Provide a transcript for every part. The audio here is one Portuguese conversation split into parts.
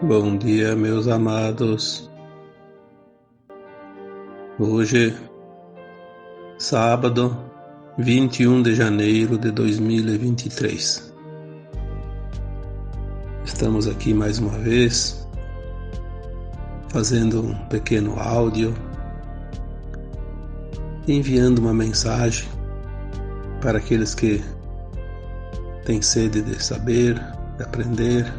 Bom dia, meus amados. Hoje, sábado, 21 de janeiro de 2023. Estamos aqui mais uma vez, fazendo um pequeno áudio, enviando uma mensagem para aqueles que têm sede de saber, de aprender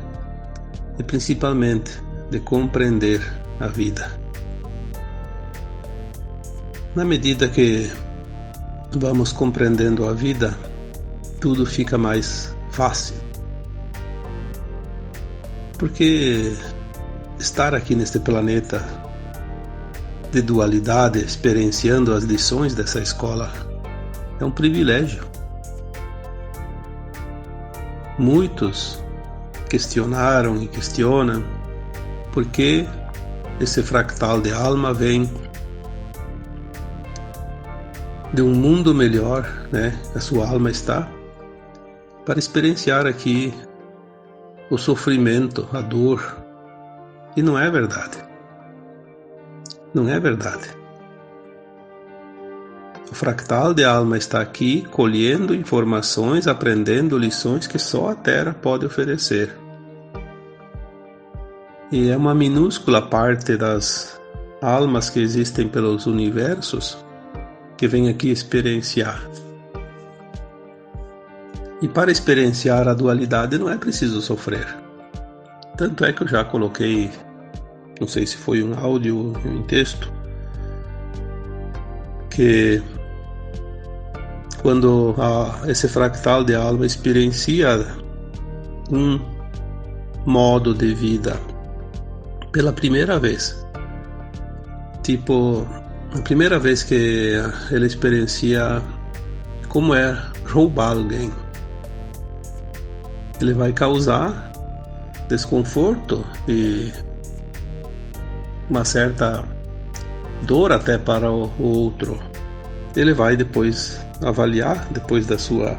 e principalmente de compreender a vida. Na medida que vamos compreendendo a vida, tudo fica mais fácil. Porque estar aqui neste planeta de dualidade, experienciando as lições dessa escola, é um privilégio. Muitos questionaram e questionam por que esse fractal de alma vem de um mundo melhor, a sua alma está, para experienciar aqui o sofrimento, a dor. E não é verdade. Não é verdade. O fractal de alma está aqui colhendo informações, aprendendo lições que só a Terra pode oferecer. E é uma minúscula parte das almas que existem pelos universos que vem aqui experienciar. E para experienciar a dualidade não é preciso sofrer. Tanto é que eu já coloquei, não sei se foi um áudio ou um texto, que quando esse fractal de alma experiencia um modo de vida pela primeira vez, tipo, a primeira vez que ele experiencia como é roubar alguém, ele vai causar desconforto e uma certa dor até para o outro. Ele vai depois avaliar, depois da sua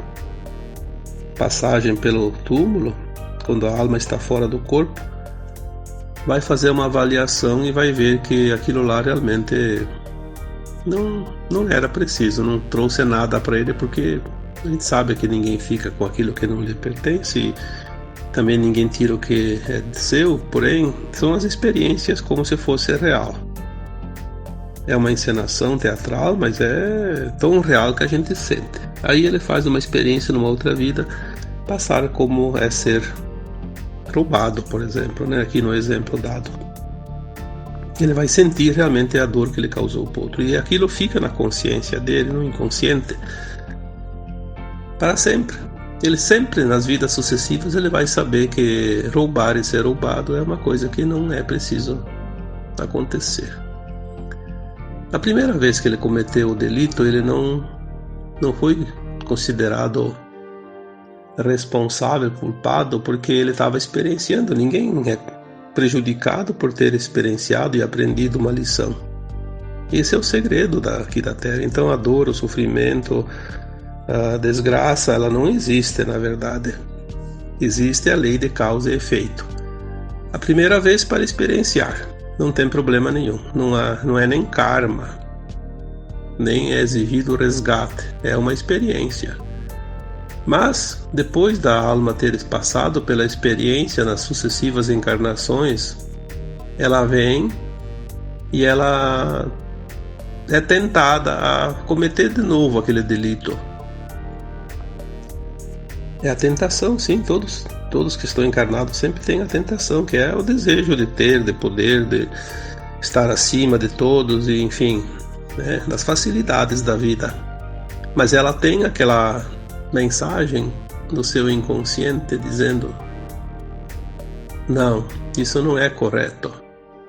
passagem pelo túmulo, quando a alma está fora do corpo, vai fazer uma avaliação e vai ver que aquilo lá realmente não era preciso, não trouxe nada para ele, porque a gente sabe que ninguém fica com aquilo que não lhe pertence e também ninguém tira o que é seu, porém são as experiências como se fosse real. É uma encenação teatral, mas é tão real que a gente sente. Aí ele faz uma experiência numa outra vida, passar como é ser roubado, por exemplo, aqui no exemplo dado. Ele vai sentir realmente a dor que ele causou para o outro, e aquilo fica na consciência dele, no inconsciente, para sempre. Ele sempre, nas vidas sucessivas, ele vai saber que roubar e ser roubado é uma coisa que não é preciso acontecer. A primeira vez que ele cometeu o delito, ele não foi considerado responsável, culpado, porque ele estava experienciando. Ninguém é prejudicado por ter experienciado e aprendido uma lição. Esse é o segredo aqui da Terra. Então a dor, o sofrimento, a desgraça, ela não existe, na verdade. Existe a lei de causa e efeito. A primeira vez para experienciar, não tem problema nenhum. Não é nem karma, nem é exigido resgate. É uma experiência. Mas, depois da alma ter passado pela experiência nas sucessivas encarnações, ela vem e ela é tentada a cometer de novo aquele delito. É a tentação, sim, todos que estão encarnados sempre têm a tentação, que é o desejo de ter, de poder, de estar acima de todos, e enfim, das facilidades da vida. Mas ela tem aquela mensagem no seu inconsciente dizendo: não, isso não é correto.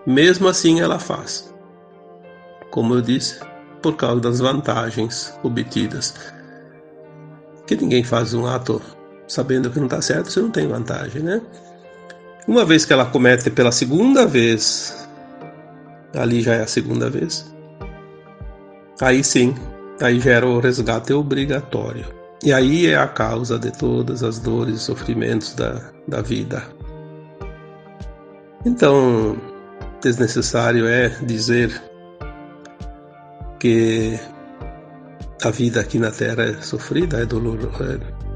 Mesmo assim ela faz, como eu disse, por causa das vantagens obtidas. Que ninguém faz um ato sabendo que não está certo se não tem vantagem, Uma vez que ela comete pela segunda vez, ali já é a segunda vez, aí sim, aí gera o resgate obrigatório. E aí é a causa de todas as dores e sofrimentos da vida. Então, desnecessário é dizer que a vida aqui na Terra é sofrida, é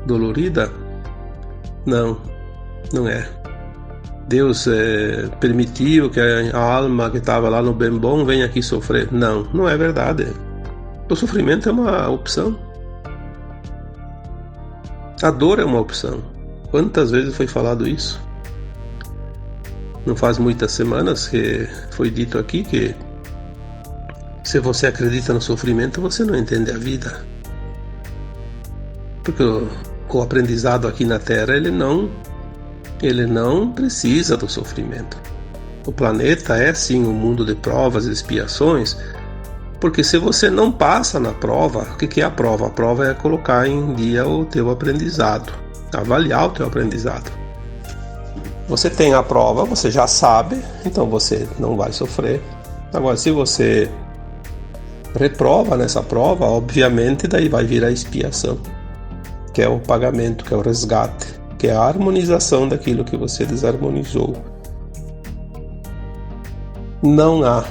dolorida. Não, não é. Deus permitiu que a alma que estava lá no bem bom venha aqui sofrer. Não, não é verdade. O sofrimento é uma opção. A dor é uma opção. Quantas vezes foi falado isso? Não faz muitas semanas que foi dito aqui que se você acredita no sofrimento, você não entende a vida. Porque o aprendizado aqui na Terra, ele não precisa do sofrimento. O planeta é sim um mundo de provas e expiações, porque se você não passa na prova, o que é a prova? A prova é colocar em dia o teu aprendizado, avaliar o teu aprendizado. Você tem a prova, você já sabe, então você não vai sofrer. Agora, se você reprova nessa prova, obviamente daí vai vir a expiação, que é o pagamento, que é o resgate, que é a harmonização daquilo que você desarmonizou. Não há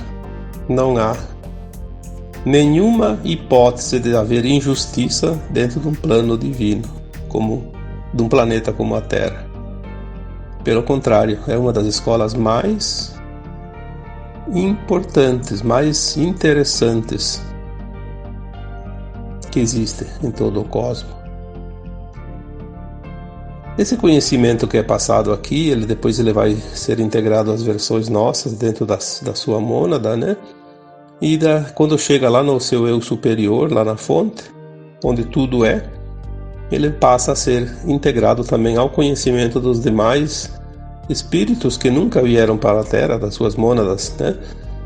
nenhuma hipótese de haver injustiça dentro de um plano divino, como de um planeta como a Terra. Pelo contrário, é uma das escolas mais importantes, mais interessantes que existe em todo o cosmos. Esse conhecimento que é passado aqui, depois ele vai ser integrado às versões nossas dentro da sua mônada, né? E quando chega lá no seu eu superior, lá na fonte, onde tudo é, ele passa a ser integrado também ao conhecimento dos demais espíritos que nunca vieram para a Terra, das suas mônadas, né?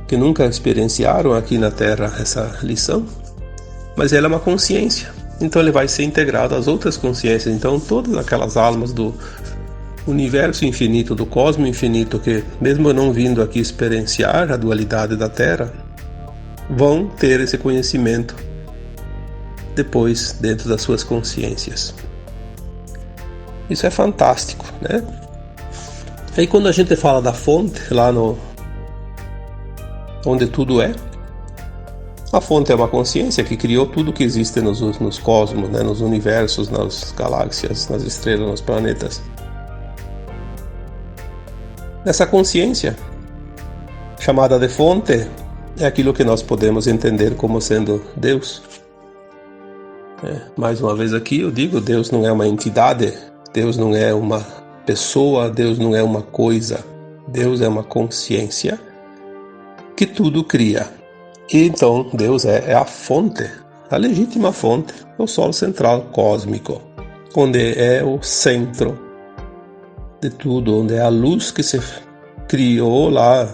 Que nunca experienciaram aqui na Terra essa lição, mas ela é uma consciência, então ele vai ser integrado às outras consciências. Então todas aquelas almas do universo infinito, do cosmo infinito, que mesmo não vindo aqui experienciar a dualidade da Terra, vão ter esse conhecimento depois dentro das suas consciências. Isso é fantástico, né? Aí quando a gente fala da fonte, lá onde tudo é, a fonte é uma consciência que criou tudo que existe nos cosmos, né? Nos universos, nas galáxias, nas estrelas, nos planetas. Essa consciência, chamada de fonte, é aquilo que nós podemos entender como sendo Deus. Mais uma vez aqui eu digo, Deus não é uma entidade, Deus não é uma pessoa, Deus não é uma coisa, Deus é uma consciência que tudo cria. E então Deus é a fonte, a legítima fonte, o Sol central cósmico, onde é o centro de tudo, onde é a luz que se criou lá,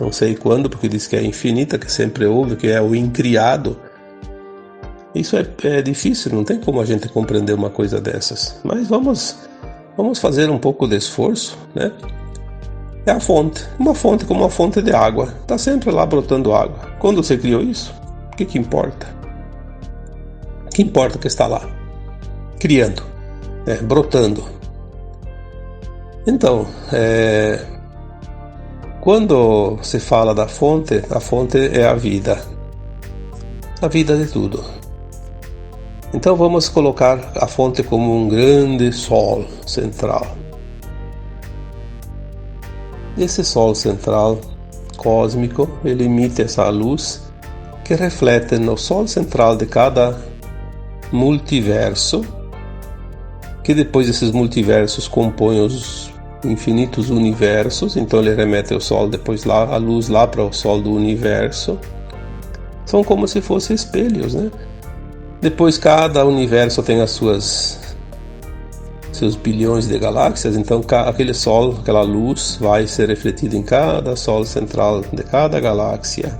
não sei quando, porque diz que é infinita, que sempre houve, que é o incriado. Isso é difícil, não tem como a gente compreender uma coisa dessas, mas vamos fazer um pouco de esforço, né? É a fonte, uma fonte como uma fonte de água, está sempre lá brotando água. Quando você criou isso, o que importa? O que importa é que está lá, criando, brotando. Então, quando se fala da fonte, a fonte é a vida de tudo. Então vamos colocar a fonte como um grande sol central. Esse sol central cósmico, ele emite essa luz que reflete no sol central de cada multiverso, que depois esses multiversos compõem os infinitos universos. Então ele remete o sol, depois lá a luz lá para o sol do universo. São como se fossem espelhos, né? Depois cada universo tem as seus bilhões de galáxias, então aquele sol, aquela luz vai ser refletida em cada sol central de cada galáxia.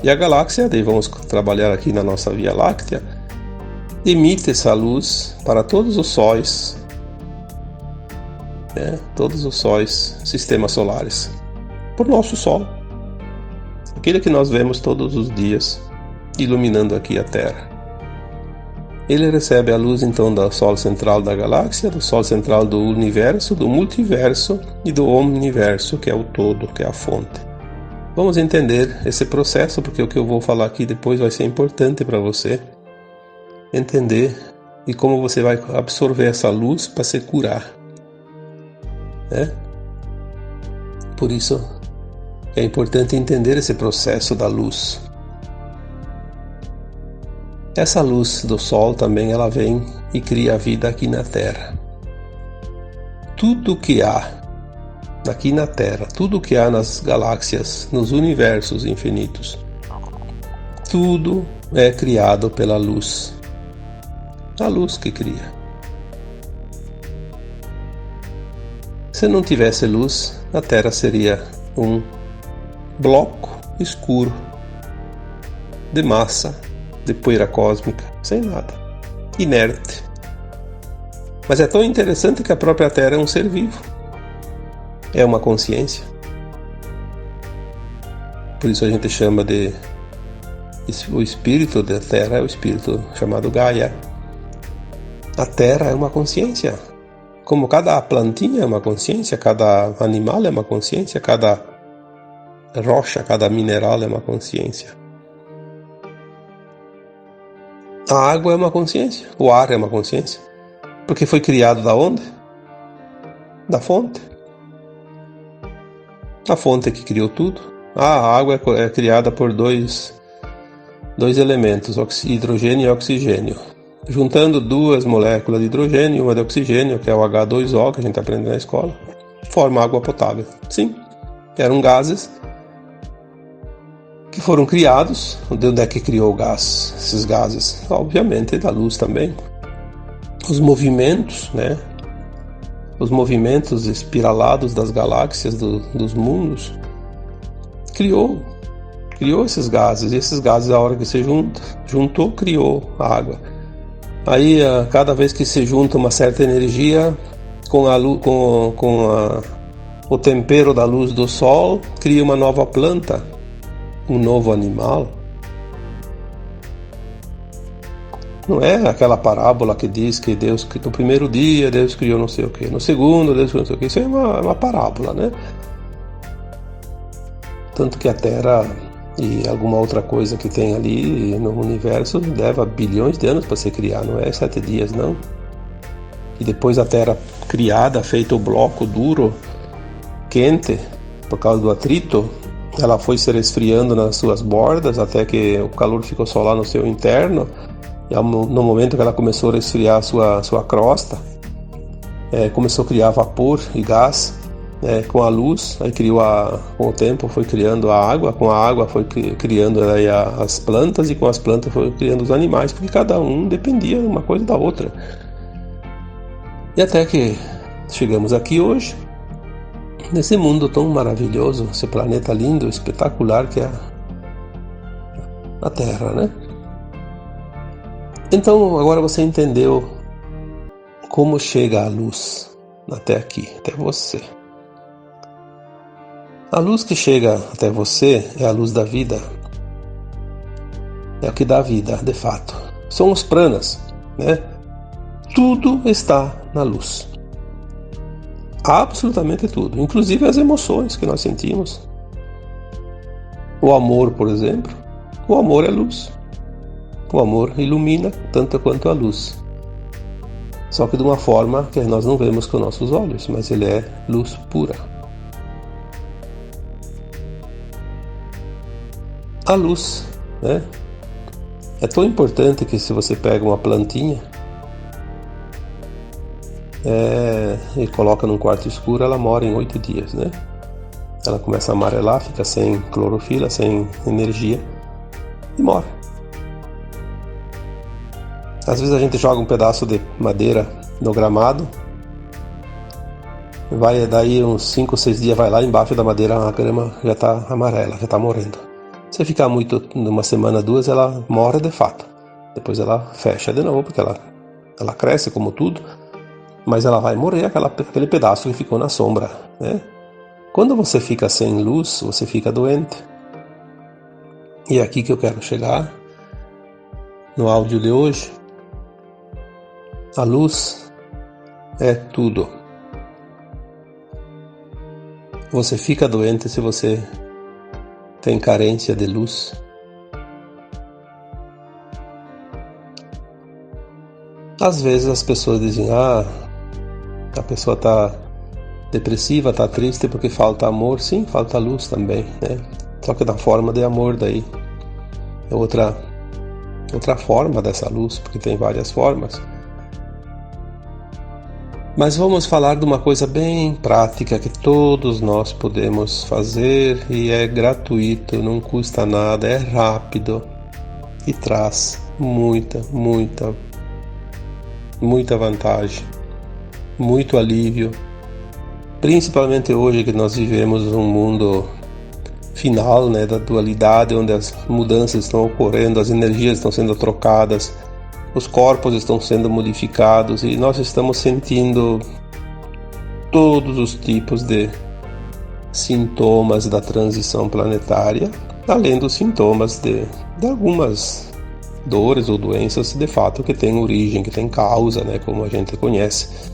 E a galáxia, daí vamos trabalhar aqui na nossa Via Láctea, emite essa luz para todos os sóis, todos os sóis, sistemas solares, por nosso Sol, aquele que nós vemos todos os dias, iluminando aqui a Terra. ele recebe a luz então do Sol central da galáxia, do Sol central do universo, do multiverso e do omniverso, que é o todo, que é a fonte. Vamos entender esse processo, porque o que eu vou falar aqui depois vai ser importante para você entender e como você vai absorver essa luz para se curar, né? Por isso é importante entender esse processo da luz. Essa luz do Sol também ela vem e cria a vida aqui na Terra. Tudo que há aqui na Terra, tudo que há nas galáxias, nos universos infinitos, tudo é criado pela luz. A luz que cria. Se não tivesse luz, a Terra seria um bloco escuro de massa, de poeira cósmica, sem nada, inerte. Mas é tão interessante que a própria Terra é um ser vivo, é uma consciência. Por isso a gente chama de o espírito da Terra, é o espírito chamado Gaia. A Terra é uma consciência, como cada plantinha é uma consciência, cada animal é uma consciência, cada rocha, cada mineral é uma consciência. A água é uma consciência, o ar é uma consciência, porque foi criado da onde? Da fonte. A fonte que criou tudo. A água é criada por dois elementos, hidrogênio e oxigênio. Juntando duas moléculas de hidrogênio e uma de oxigênio, que é o H2O, que a gente aprende na escola, forma água potável. Sim, eram gases que foram criados. De onde é que criou o gás? Esses gases, obviamente, da luz também. Os movimentos, né? Os movimentos espiralados das galáxias, dos mundos, criou esses gases. E esses gases, a hora que se juntou, criou a água. Aí, cada vez que se junta uma certa energia com o tempero da luz do Sol, cria uma nova planta, um novo animal. Não é aquela parábola que diz que no primeiro dia Deus criou não sei o que, no segundo Deus criou não sei o que. Isso é uma parábola, né? Tanto que a Terra e alguma outra coisa que tem ali no universo leva bilhões de anos para se criar, não é 7 dias não. E depois a Terra criada, feito o bloco duro, quente, por causa do atrito, ela foi se resfriando nas suas bordas até que o calor ficou só lá no seu interno. E no momento que ela começou a resfriar a sua crosta, começou a criar vapor e gás. Com a luz, aí com o tempo foi criando a água, com a água foi criando aí as plantas, e com as plantas foi criando os animais, porque cada um dependia uma coisa da outra. E até que chegamos aqui hoje, nesse mundo tão maravilhoso, esse planeta lindo, espetacular que é a Terra, né? Então agora você entendeu como chega a luz até aqui, até você. A luz que chega até você é a luz da vida. É o que dá vida, de fato. São os pranas, né? Tudo está na luz. Absolutamente tudo. Inclusive as emoções que nós sentimos. O amor, por exemplo. O amor é luz. O amor ilumina tanto quanto a luz. Só que de uma forma que nós não vemos com nossos olhos, mas ele é luz pura. A luz, né? É tão importante que se você pega uma plantinha e coloca num quarto escuro, ela mora em 8 dias, né? Ela começa a amarelar, fica sem clorofila, sem energia e morre. Às vezes a gente joga um pedaço de madeira no gramado, vai daí uns 5 ou 6 dias, vai lá embaixo da madeira, a grama já está amarela, já está morrendo. Se ficar muito, uma semana, 2, ela morre de fato. Depois ela fecha de novo, porque ela cresce como tudo, mas ela vai morrer aquele pedaço que ficou na sombra, né? Quando você fica sem luz, você fica doente. E é aqui que eu quero chegar no áudio de hoje. A luz é tudo. Você fica doente se você tem carência de luz. Às vezes as pessoas dizem, a pessoa está depressiva, está triste porque falta amor. Sim, falta luz também, né? Só que da forma de amor daí. É outra forma dessa luz, porque tem várias formas. Mas vamos falar de uma coisa bem prática que todos nós podemos fazer e é gratuito, não custa nada, é rápido e traz muita vantagem, muito alívio, principalmente hoje que nós vivemos um mundo final, né, da dualidade, onde as mudanças estão ocorrendo, as energias estão sendo trocadas, os corpos estão sendo modificados e nós estamos sentindo todos os tipos de sintomas da transição planetária, além dos sintomas de algumas dores ou doenças de fato que têm origem, que têm causa, né, como a gente conhece.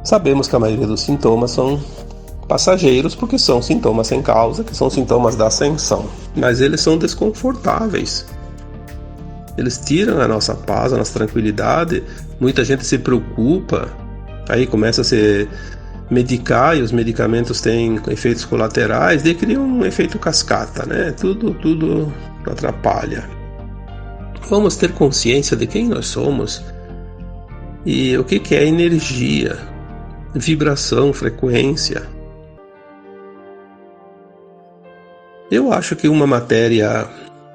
Sabemos que a maioria dos sintomas são passageiros porque são sintomas sem causa, que são sintomas da ascensão, mas eles são desconfortáveis. Eles tiram a nossa paz, a nossa tranquilidade. Muita gente se preocupa, aí começa a se medicar e os medicamentos têm efeitos colaterais, daí cria um efeito cascata, né? Tudo atrapalha. Vamos ter consciência de quem nós somos e o que é energia, vibração, frequência. Eu acho que uma matéria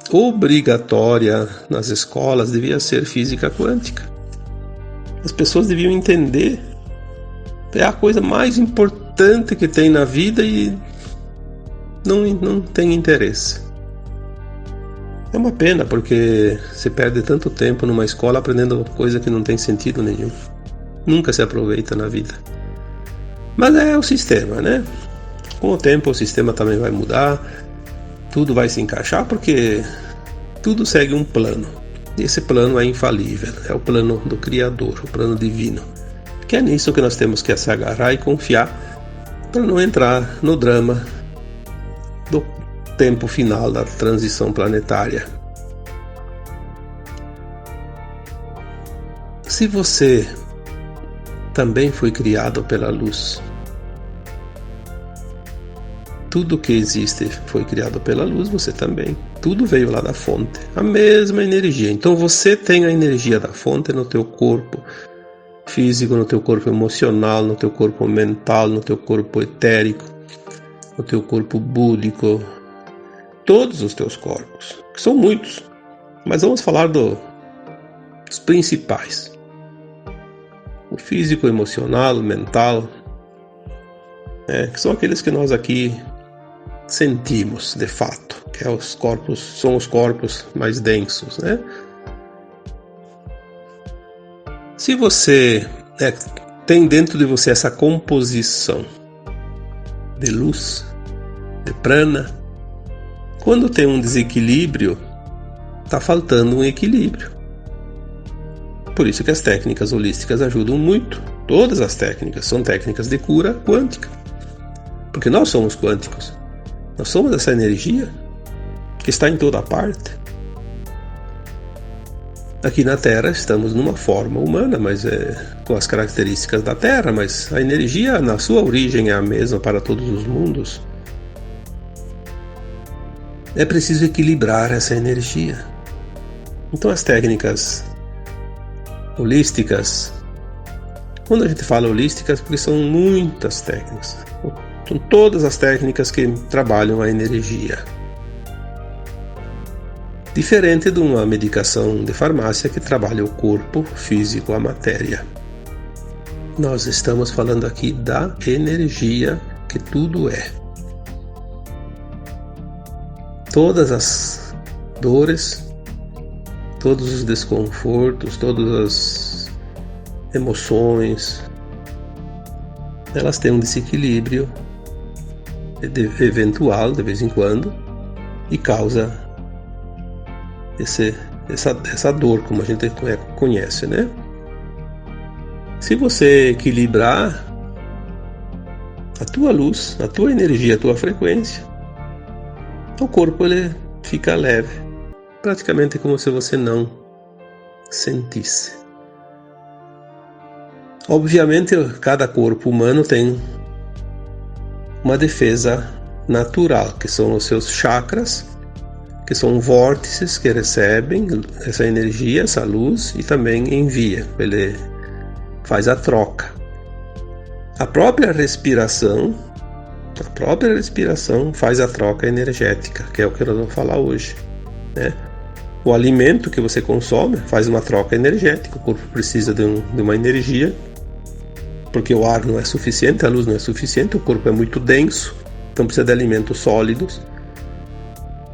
obrigatória nas escolas devia ser física quântica. As pessoas deviam entender. É a coisa mais importante que tem na vida e não tem interesse. É uma pena porque se perde tanto tempo numa escola aprendendo coisa que não tem sentido nenhum. Nunca se aproveita na vida. Mas é o sistema, né? Com o tempo o sistema também vai mudar. Tudo vai se encaixar porque tudo segue um plano. E esse plano é infalível, é o plano do Criador, o plano divino. Que é nisso que nós temos que se agarrar e confiar para não entrar no drama do tempo final da transição planetária. Se você também foi criado pela luz, tudo que existe foi criado pela luz, você também. Tudo veio lá da fonte, a mesma energia. Então você tem a energia da fonte no teu corpo físico, no teu corpo emocional, no teu corpo mental, no teu corpo etérico, no teu corpo búdico, todos os teus corpos, que são muitos. Mas vamos falar dos principais. O físico, o emocional, o mental, que são aqueles que nós aqui sentimos de fato, que são os corpos mais densos, né? Se você tem dentro de você essa composição de luz, de prana, quando tem um desequilíbrio, está faltando um equilíbrio. Por isso que as técnicas holísticas ajudam muito. Todas as técnicas são técnicas de cura quântica, porque nós somos quânticos. Nós somos essa energia que está em toda parte. Aqui na Terra estamos numa forma humana, mas com as características da Terra, mas a energia na sua origem é a mesma para todos os mundos. É preciso equilibrar essa energia. Então as técnicas holísticas, quando a gente fala holísticas, porque são muitas técnicas, são todas as técnicas que trabalham a energia. Diferente de uma medicação de farmácia que trabalha o corpo físico, a matéria. Nós estamos falando aqui da energia que tudo é. Todas as dores, todos os desconfortos, todas as emoções, elas têm um desequilíbrio eventual de vez em quando e causa essa dor, como a gente conhece, né? Se você equilibrar a tua luz, a tua energia, a tua frequência, o corpo ele fica leve, praticamente como se você não sentisse. Obviamente, cada corpo humano tem uma defesa natural, que são os seus chakras, que são vórtices que recebem essa energia, essa luz e também envia, ele faz a troca. A própria respiração faz a troca energética, que é o que nós vamos falar hoje, né? O alimento que você consome faz uma troca energética, o corpo precisa de uma energia, porque o ar não é suficiente, a luz não é suficiente, o corpo é muito denso, então precisa de alimentos sólidos.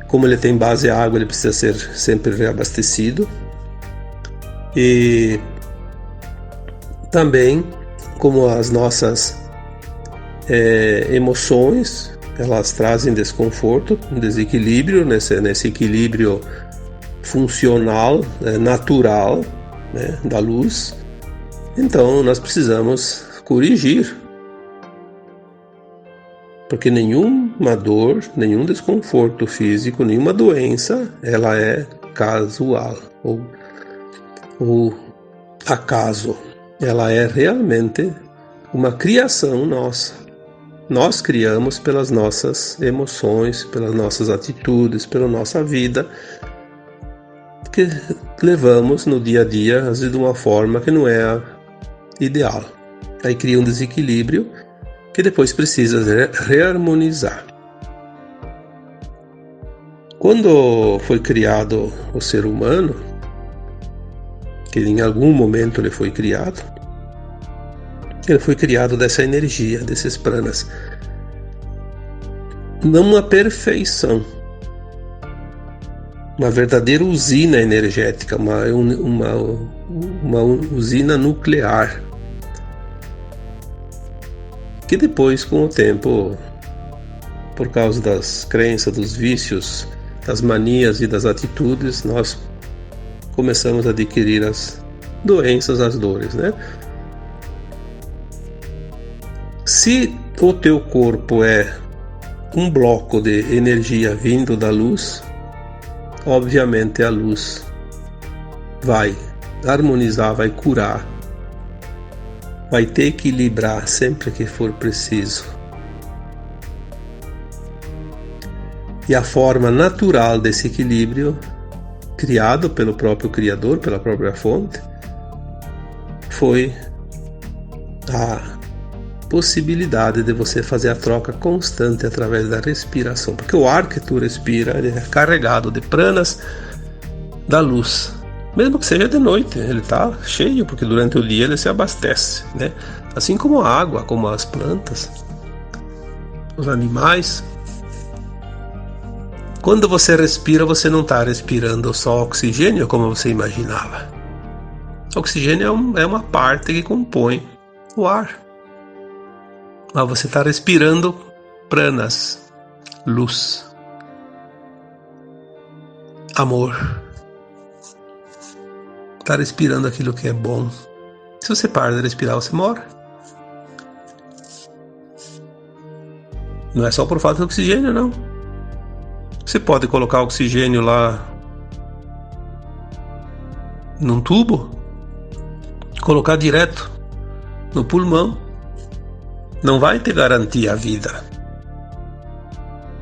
Como ele tem base a água, ele precisa ser sempre reabastecido. E também, como as nossas emoções, elas trazem desconforto, desequilíbrio, nesse equilíbrio funcional, natural, né, da luz. Então nós precisamos corrigir, porque nenhuma dor, nenhum desconforto físico, nenhuma doença, ela é casual ou acaso. Ela é realmente uma criação nossa. Nós criamos pelas nossas emoções, pelas nossas atitudes, pela nossa vida, que levamos no dia a dia, às vezes de uma forma que não é a ideal. Aí cria um desequilíbrio que depois precisa reharmonizar. Quando foi criado o ser humano, que em algum momento ele foi criado dessa energia, desses pranas. Não uma perfeição, uma verdadeira usina energética, uma usina nuclear, que depois, com o tempo, por causa das crenças, dos vícios, das manias e das atitudes, nós começamos a adquirir as doenças, as dores, né? Se o teu corpo é um bloco de energia vindo da luz, obviamente a luz vai harmonizar, vai curar, vai te equilibrar sempre que for preciso. E a forma natural desse equilíbrio, criado pelo próprio Criador, pela própria fonte, foi a possibilidade de você fazer a troca constante através da respiração, porque o ar que tu respira ele é carregado de pranas da luz, mesmo que seja de noite, ele está cheio, porque durante o dia ele se abastece, né? Assim como a água, como as plantas, os animais. Quando você respira, você não está respirando só oxigênio como você imaginava. O oxigênio é uma parte que compõe o ar. Mas você está respirando pranas, luz, amor. Está respirando aquilo que é bom. Se você para de respirar, você morre. Não é só por falta de oxigênio, não. Você pode colocar oxigênio lá num tubo, colocar direto no pulmão. Não vai te garantir a vida.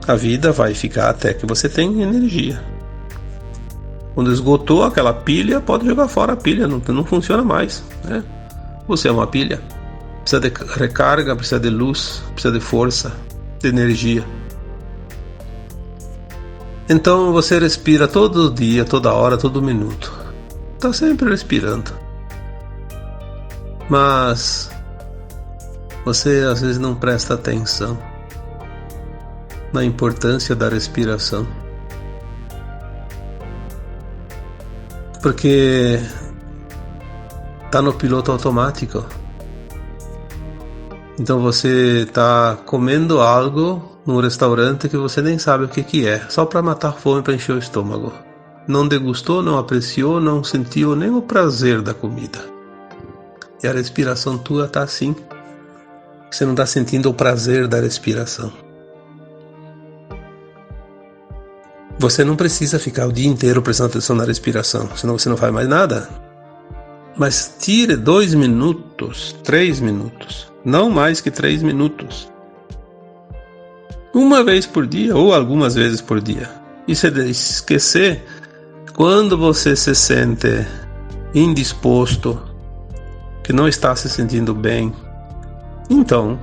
A vida vai ficar até que você tenha energia. Quando esgotou aquela pilha, pode jogar fora a pilha, não funciona mais, né? Você é uma pilha. Precisa de recarga, precisa de luz, precisa de força, de energia. Então você respira todo dia, toda hora, todo minuto. Está sempre respirando. Mas você às vezes não presta atenção na importância da respiração, porque está no piloto automático. Então você está comendo algo num restaurante que você nem sabe o que é, só para matar a fome, para encher o estômago. não degustou, não apreciou, não sentiu nem o prazer da comida. E a respiração tua está assim. Você não está sentindo o prazer da respiração. Você não precisa ficar o dia inteiro prestando atenção na respiração, senão você não faz mais nada. Mas tire 2 minutos, 3 minutos, não mais que 3 minutos. Uma vez por dia ou algumas vezes por dia. E se esquecer, quando você se sente indisposto, que não está se sentindo bem, então,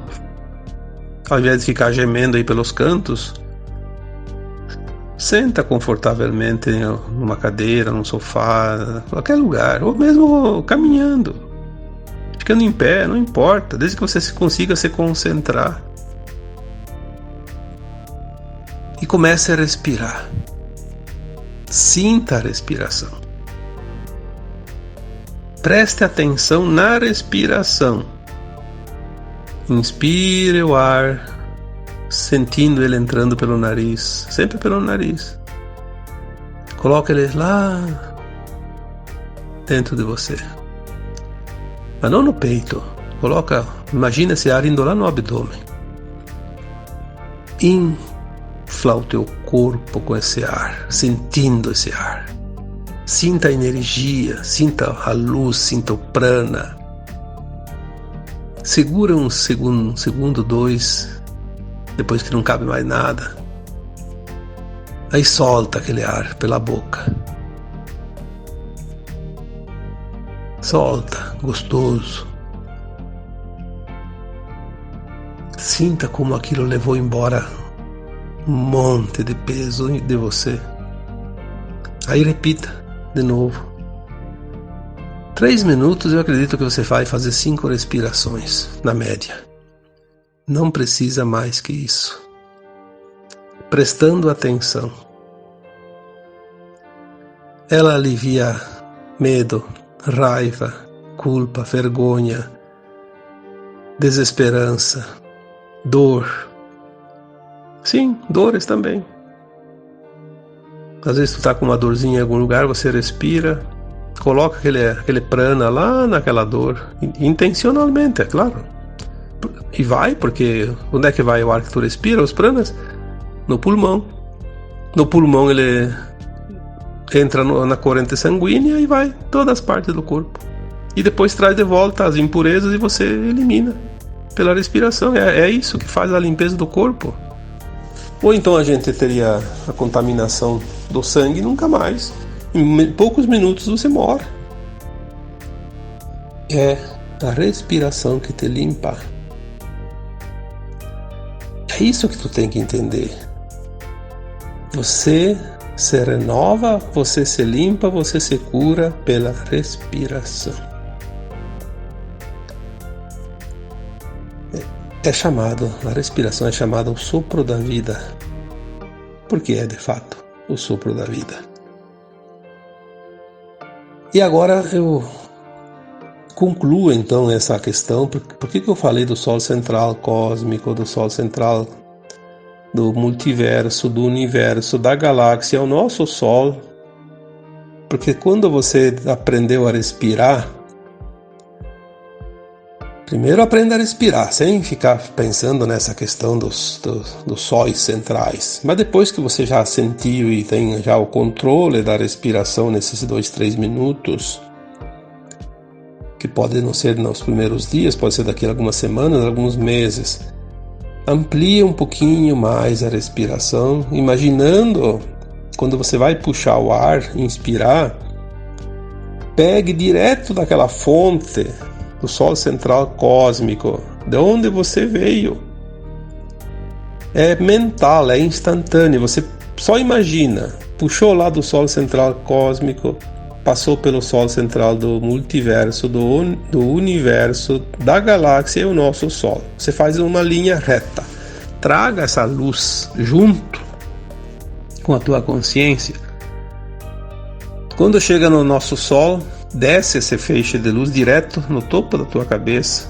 ao invés de ficar gemendo aí pelos cantos, senta confortavelmente numa cadeira, num sofá, qualquer lugar, ou mesmo caminhando, ficando em pé, não importa, desde que você consiga se concentrar. E comece a respirar. Sinta a respiração. Preste atenção na respiração. Inspire o ar, sentindo ele entrando pelo nariz, sempre pelo nariz. Coloque ele lá dentro de você, mas não no peito. Imagina esse ar indo lá no abdômen. Infla o teu corpo com esse ar, sentindo esse ar. Sinta a energia, sinta a luz, sinta o prana. Segura um segundo, 2, depois que não cabe mais nada. Aí solta aquele ar pela boca. Solta, gostoso. Sinta como aquilo levou embora um monte de peso de você. Aí repita de novo. 3 minutos eu acredito que você vai fazer 5 respirações, na média. Não precisa mais que isso. Prestando atenção. Ela alivia medo, raiva, culpa, vergonha, desesperança, dor. Sim, dores também. Às vezes tu tá com uma dorzinha em algum lugar, você respira, coloca aquele prana lá naquela dor, intencionalmente, é claro. E vai, porque onde é que vai o ar que tu respira, os pranas? No pulmão. No pulmão ele entra na corrente sanguínea e vai todas as partes do corpo. E depois traz de volta as impurezas e você elimina pela respiração. É isso que faz a limpeza do corpo. Ou então a gente teria a contaminação do sangue nunca mais. Em poucos minutos você morre. É a respiração que te limpa. É isso que tu tem que entender. Você se renova, você se limpa, você se cura pela respiração. A respiração é chamada o sopro da vida. Porque é de fato o sopro da vida. E agora eu concluo então essa questão. Por que eu falei do Sol central cósmico, do Sol central do multiverso, do universo, da galáxia, o nosso Sol? Porque quando você aprendeu a respirar, primeiro aprenda a respirar, sem ficar pensando nessa questão dos sóis centrais. Mas depois que você já sentiu e tem já o controle da respiração nesses 2, 3 minutos, que pode não ser nos primeiros dias, pode ser daqui a algumas semanas, alguns meses, amplia um pouquinho mais a respiração, imaginando quando você vai puxar o ar, inspirar, pegue direto daquela fonte do Sol central cósmico, de onde você veio. É mental, é instantâneo. Você só imagina, puxou lá do Sol central cósmico, passou pelo Sol central do multiverso, do universo, da galáxia e o nosso Sol. Você faz uma linha reta. Traga essa luz junto com a tua consciência. Quando chega no nosso Sol, desce esse feixe de luz direto no topo da tua cabeça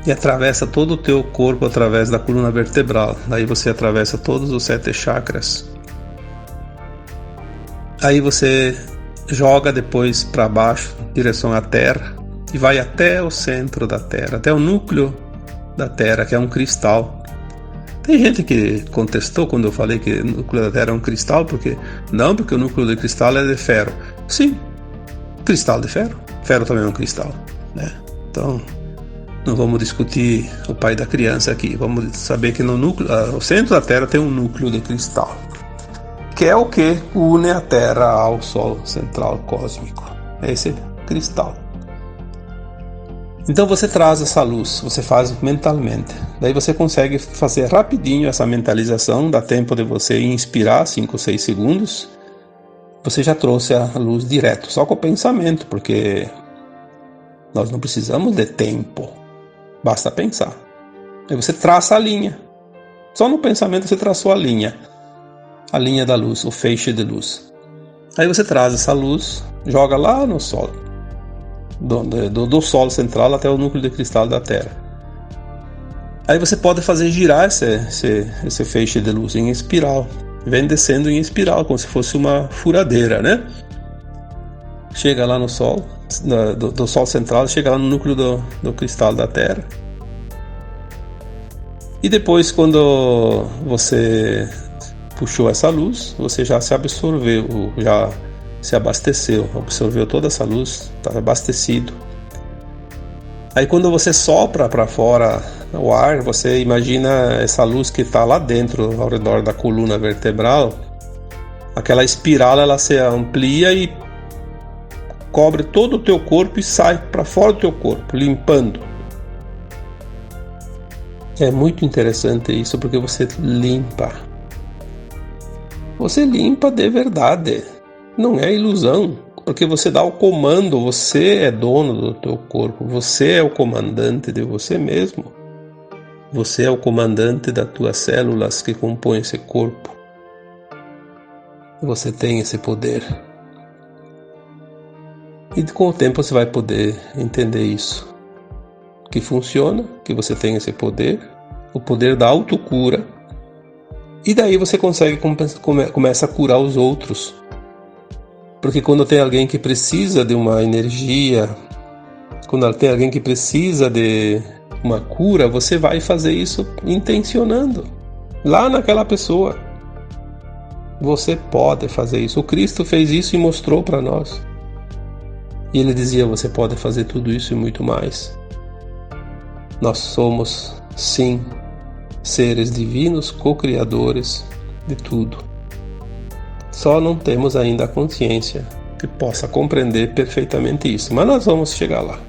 e atravessa todo o teu corpo através da coluna vertebral. Daí você atravessa todos os 7 chakras Aí você joga depois para baixo, em direção à Terra, e vai até o centro da Terra, até o núcleo da Terra, que é um cristal. Tem gente que contestou quando eu falei que o núcleo da Terra é um cristal, porque o núcleo do cristal é de ferro. Sim, cristal de ferro. Ferro também é um cristal, né? Então, não vamos discutir o pai da criança aqui. Vamos saber que o centro da Terra tem um núcleo de cristal, que é o que une a Terra ao Sol central cósmico. É esse cristal. Então você traz essa luz, você faz mentalmente. Daí você consegue fazer rapidinho essa mentalização, dá tempo de você inspirar 5 ou 6 segundos. Você já trouxe a luz direto, só com o pensamento, porque nós não precisamos de tempo, basta pensar. Aí você traça a linha. Só no pensamento você traçou a linha da luz, o feixe de luz. Aí você traz essa luz, joga lá no Sol. Do Sol central até o núcleo de cristal da Terra. Aí você pode fazer girar esse feixe de luz em espiral. Vem descendo em espiral, como se fosse uma furadeira, né? Chega lá no Sol, do Sol central, chega lá no núcleo do cristal da Terra. E depois, quando você puxou essa luz, você já se absorveu, já se abasteceu, absorveu toda essa luz, está abastecido. Aí quando você sopra para fora o ar, você imagina essa luz que está lá dentro, ao redor da coluna vertebral, aquela espiral ela se amplia e cobre todo o teu corpo e sai para fora do teu corpo, limpando. É muito interessante isso, porque você limpa. Você limpa de verdade. Não é ilusão, porque você dá o comando, você é dono do teu corpo, você é o comandante de você mesmo. Você é o comandante das tuas células que compõem esse corpo. Você tem esse poder. E com o tempo você vai poder entender isso. Que funciona, que você tem esse poder, o poder da autocura. E daí você começa a curar os outros. Porque quando tem alguém que precisa de uma energia, quando tem alguém que precisa de uma cura, você vai fazer isso intencionando lá naquela pessoa. Você pode fazer isso. O Cristo fez isso e mostrou para nós. E ele dizia, você pode fazer tudo isso e muito mais. Nós somos, sim, seres divinos, co-criadores de tudo. Só não temos ainda a consciência que possa compreender perfeitamente isso, mas nós vamos chegar lá.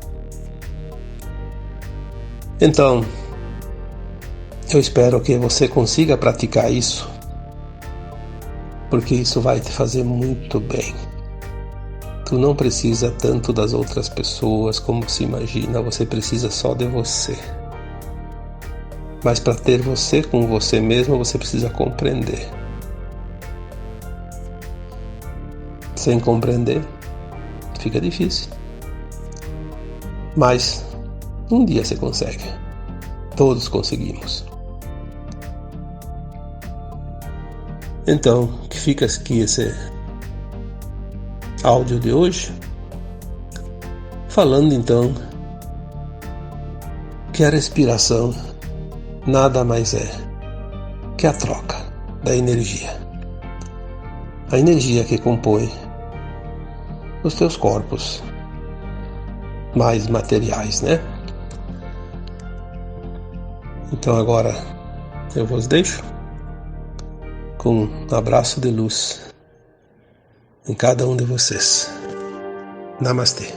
Então, eu espero que você consiga praticar isso, porque isso vai te fazer muito bem. Tu não precisa tanto das outras pessoas como se imagina, você precisa só de você. Mas para ter você com você mesmo, você precisa compreender. Sem compreender, fica difícil. Mas um dia você consegue. Todos conseguimos. Então, que fica aqui esse áudio de hoje, falando então que a respiração nada mais é que a troca da energia. A energia que compõe os teus corpos mais materiais, né? Então agora eu vos deixo com um abraço de luz em cada um de vocês. Namastê.